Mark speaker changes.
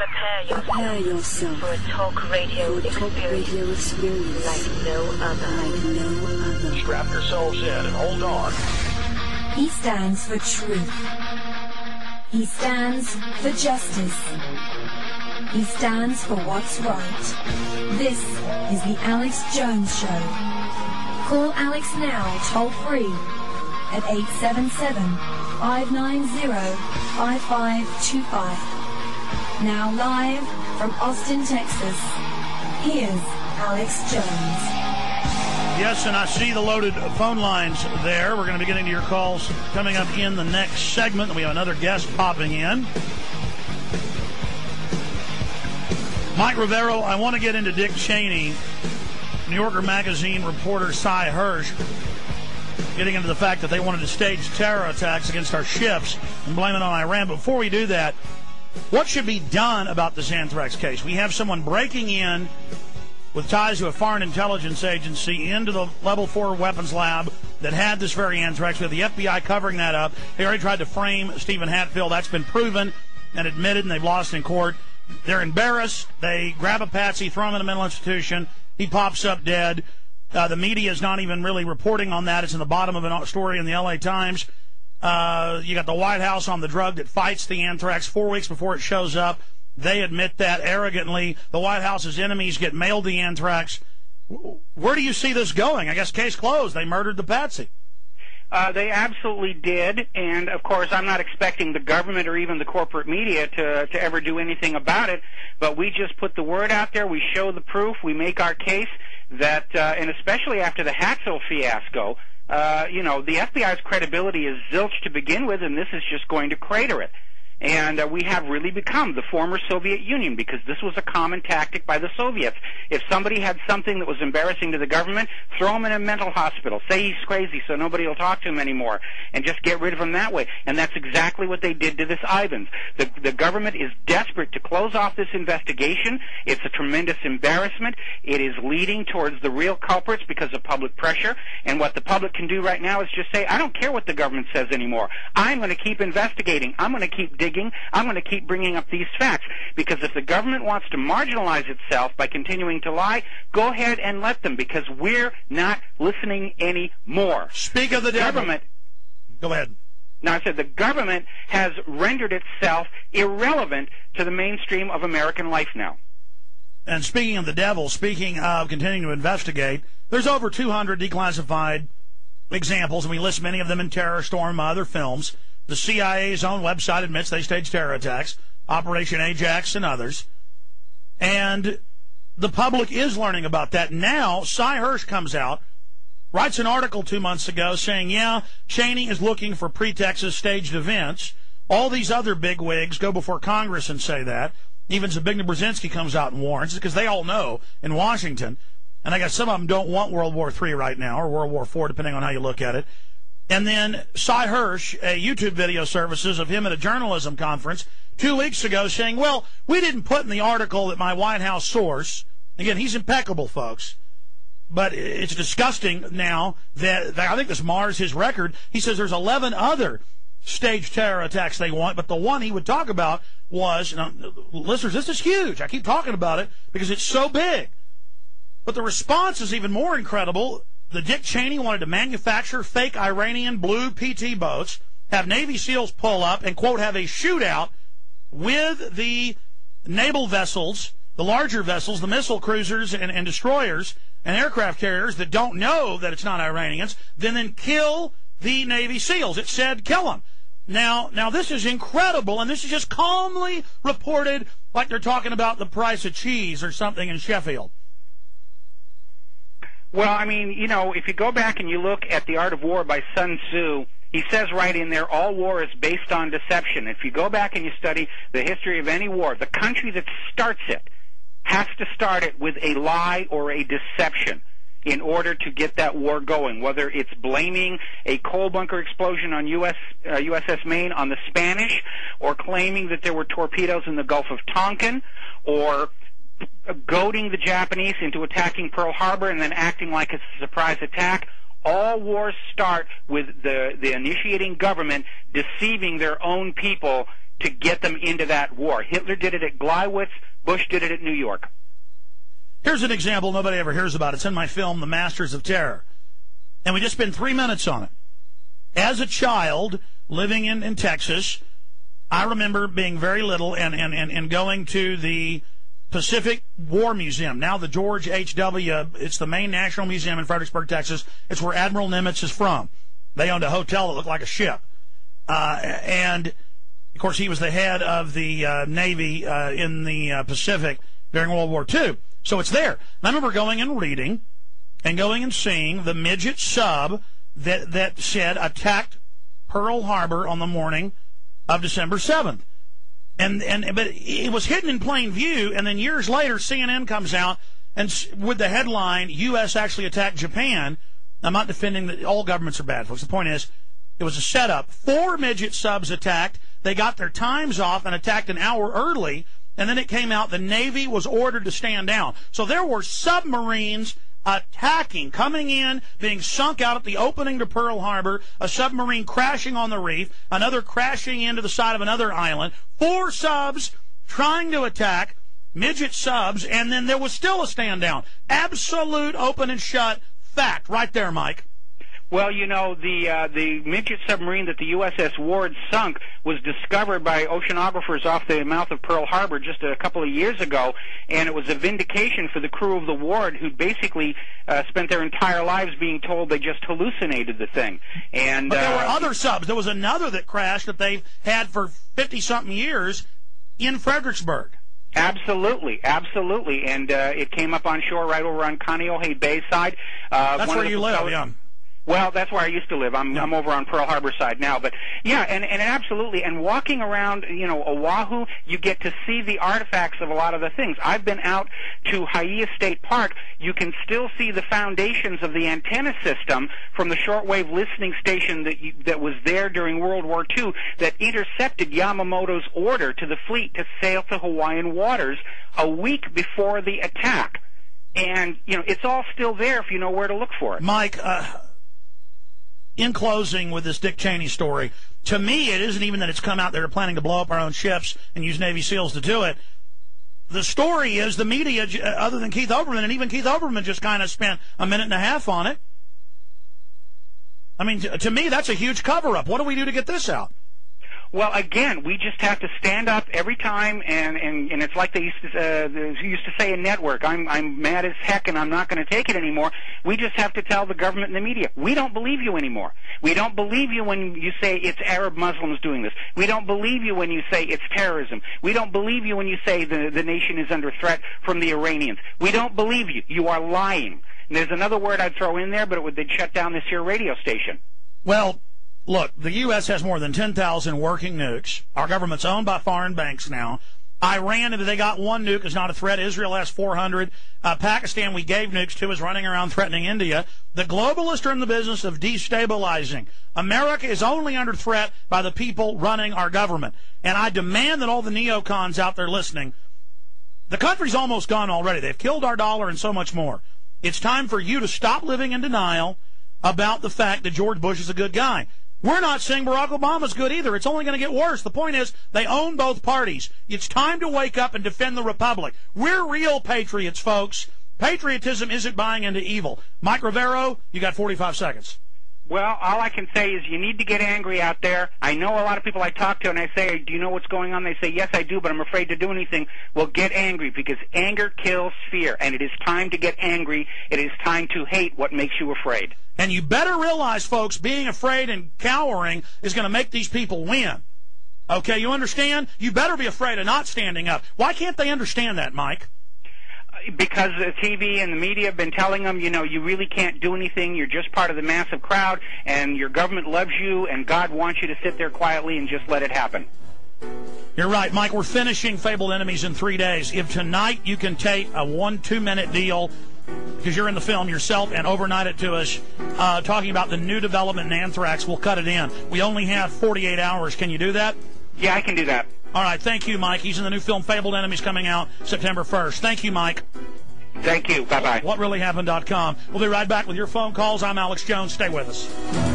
Speaker 1: Prepare yourself for a talk radio experience like no other.
Speaker 2: Strap yourselves in and hold on.
Speaker 3: He stands for truth. He stands for justice. He stands for what's right. This is the Alex Jones Show. Call Alex now, toll free, at 877-590-5525. Now live from Austin, Texas, here's Alex Jones.
Speaker 4: Yes, and I see the loaded phone lines there. We're going to be getting to your calls coming up in the next segment. We have another guest popping in. Mike Rivero, I want to get into Dick Cheney, New Yorker Magazine reporter Cy Hirsch, getting into the fact that they wanted to stage terror attacks against our ships and blame it on Iran. But before we do that, what should be done about this Anthrax case? We have someone breaking in with ties to a foreign intelligence agency into the Level 4 weapons lab that had this very anthrax. We have the FBI covering that up. They already tried to frame Stephen Hatfield. That's been proven and admitted, and they've lost in court. They're embarrassed. They grab a patsy, throw him in a mental institution. He pops up dead. The media is not even really reporting on that. It's in the bottom of a story in the L.A. Times. You got the White House on the drug that fights the anthrax 4 weeks before it shows up. They admit that arrogantly. The White House's enemies get mailed the anthrax. Where do you see this going? I guess case closed. They murdered the patsy.
Speaker 5: They absolutely did, and of course I'm not expecting the government or even the corporate media to ever do anything about it, but we just put the word out there, we show the proof, we make our case that, and especially after the Hatfield fiasco, the FBI's credibility is zilch to begin with, and this is just going to crater it. And we have really become the former Soviet Union, because this was a common tactic by the Soviets. If somebody had something that was embarrassing to the government, throw him in a mental hospital. Say he's crazy so nobody will talk to him anymore, and just get rid of him that way. And that's exactly what they did to this Ivans. The government is desperate to close off this investigation. It's a tremendous embarrassment. It is leading towards the real culprits because of public pressure. And what the public can do right now is just say, I don't care what the government says anymore. I'm going to keep investigating. I'm going to keep digging. I'm going to keep bringing up these facts, because if the government wants to marginalize itself by continuing to lie, go ahead and let them, because we're not listening anymore.
Speaker 4: Speak of the government. Go ahead.
Speaker 5: Now, I said the government has rendered itself irrelevant to the mainstream of American life now.
Speaker 4: And speaking of the devil, speaking of continuing to investigate, there's over 200 declassified examples, and we list many of them in Terror Storm, other films. The CIA's own website admits they staged terror attacks, Operation Ajax and others. And the public is learning about that. Now, Cy Hirsch comes out, writes an article 2 months ago saying, yeah, Cheney is looking for pretexts as staged events. All these other bigwigs go before Congress and say that. Even Zbigniew Brzezinski comes out and warns, because they all know in Washington. And I guess some of them don't want World War III right now, or World War IV, depending on how you look at it. And then Cy Hirsch, a YouTube video services of him at a journalism conference 2 weeks ago, saying, well, we didn't put in the article that my White House source, again, he's impeccable, folks, but it's disgusting now that I think this mars his record. He says there's 11 other staged terror attacks they want, but the one he would talk about was, now, listeners, this is huge. I keep talking about it because it's so big. But the response is even more incredible. The Dick Cheney wanted to manufacture fake Iranian blue PT boats, have Navy SEALs pull up, and, quote, have a shootout with the naval vessels, the larger vessels, the missile cruisers and destroyers and aircraft carriers that don't know that it's not Iranians, then kill the Navy SEALs. It said kill them. Now this is incredible, and this is just calmly reported like they're talking about the price of cheese or something in Sheffield.
Speaker 5: Well, I mean, if you go back and you look at The Art of War by Sun Tzu, he says right in there, all war is based on deception. If you go back and you study the history of any war, the country that starts it has to start it with a lie or a deception in order to get that war going, whether it's blaming a coal bunker explosion on USS Maine on the Spanish, or claiming that there were torpedoes in the Gulf of Tonkin, or goading the Japanese into attacking Pearl Harbor and then acting like it's a surprise attack. All wars start with the initiating government deceiving their own people to get them into that war. Hitler did it at Gleiwitz. Bush did it at New York.
Speaker 4: Here's an example nobody ever hears about. It's in my film, The Masters of Terror. And we just spent 3 minutes on it. As a child living in Texas, I remember being very little and going to the Pacific War Museum, now the George H.W. It's the main national museum in Fredericksburg, Texas. It's where Admiral Nimitz is from. They owned a hotel that looked like a ship. And, of course, he was the head of the Navy in the Pacific during World War II. So it's there. And I remember going and reading and going and seeing the midget sub that said attacked Pearl Harbor on the morning of December 7th. But it was hidden in plain view, and then years later, CNN comes out and with the headline, U.S. actually attacked Japan. I'm not defending that all governments are bad, folks. The point is, it was a setup. 4 midget subs attacked. They got their times off and attacked an hour early, and then it came out the Navy was ordered to stand down. So there were submarines attacking, coming in, being sunk out at the opening to Pearl Harbor, a submarine crashing on the reef, another crashing into the side of another island, 4 subs trying to attack, midget subs, and then there was still a stand down. Absolute open and shut fact right there, Mike.
Speaker 5: Well, you know, the midget submarine that the USS Ward sunk was discovered by oceanographers off the mouth of Pearl Harbor just a couple of years ago, and it was a vindication for the crew of the Ward, who basically spent their entire lives being told they just hallucinated the thing. And
Speaker 4: but there were other subs. There was another that crashed that they've had for 50-something years in Fredericksburg.
Speaker 5: Absolutely, absolutely, and it came up on shore right over on Kaneohe Bay side.
Speaker 4: That's where you live, yeah.
Speaker 5: Well, that's where I used to live. I'm over on Pearl Harbor side now, but yeah, and absolutely. And walking around, you know, Oahu, you get to see the artifacts of a lot of the things. I've been out to Haia State Park. You can still see the foundations of the antenna system from the shortwave listening station that was there during World War II that intercepted Yamamoto's order to the fleet to sail to Hawaiian waters a week before the attack. And, you know, it's all still there if you know where to look for it.
Speaker 4: Mike, in closing with this Dick Cheney story, to me it isn't even that it's come out they're planning to blow up our own ships and use Navy SEALs to do it. The story is the media, other than Keith Olbermann, and even Keith Olbermann just kind of spent a minute and a half on it. I mean, to me, that's a huge cover-up. What do we do to get this out?
Speaker 5: Well, again, we just have to stand up every time, and it's like they used to say in network, I'm mad as heck and I'm not going to take it anymore. We just have to tell the government and the media, we don't believe you anymore. We don't believe you when you say it's Arab Muslims doing this. We don't believe you when you say it's terrorism. We don't believe you when you say the nation is under threat from the Iranians. We don't believe you. You are lying. And there's another word I'd throw in there, but they'd shut down this here radio station.
Speaker 4: Well, look, the U.S. has more than 10,000 working nukes. Our government's owned by foreign banks now. Iran, if they got 1 nuke, is not a threat. Israel has 400. Pakistan, we gave nukes to, is running around threatening India. The globalists are in the business of destabilizing. America is only under threat by the people running our government. And I demand that all the neocons out there listening, the country's almost gone already. They've killed our dollar and so much more. It's time for you to stop living in denial about the fact that George Bush is a good guy. We're not saying Barack Obama's good either. It's only going to get worse. The point is, they own both parties. It's time to wake up and defend the Republic. We're real patriots, folks. Patriotism isn't buying into evil. Mike Rivero, you got 45 seconds.
Speaker 5: Well, all I can say is you need to get angry out there. I know a lot of people I talk to, and I say, do you know what's going on? They say, yes, I do, but I'm afraid to do anything. Well, get angry, because anger kills fear, and it is time to get angry. It is time to hate what makes you afraid.
Speaker 4: And you better realize, folks, being afraid and cowering is going to make these people win. Okay, you understand? You better be afraid of not standing up. Why can't they understand that, Mike?
Speaker 5: Because the TV and the media have been telling them, you know, you really can't do anything. You're just part of the massive crowd, and your government loves you, and God wants you to sit there quietly and just let it happen.
Speaker 4: You're right, Mike. We're finishing Fabled Enemies in 3 days. If tonight you can take a 1-2-minute deal, because you're in the film yourself, and overnight it to us, talking about the new development in Anthrax, we'll cut it in. We only have 48 hours. Can you do that?
Speaker 5: Yeah, I can do that.
Speaker 4: All right, thank you, Mike. He's in the new film Fabled Enemies coming out September 1st. Thank you, Mike.
Speaker 5: Thank you. Bye-bye.
Speaker 4: WhatReallyHappened.com. We'll be right back with your phone calls. I'm Alex Jones. Stay with us.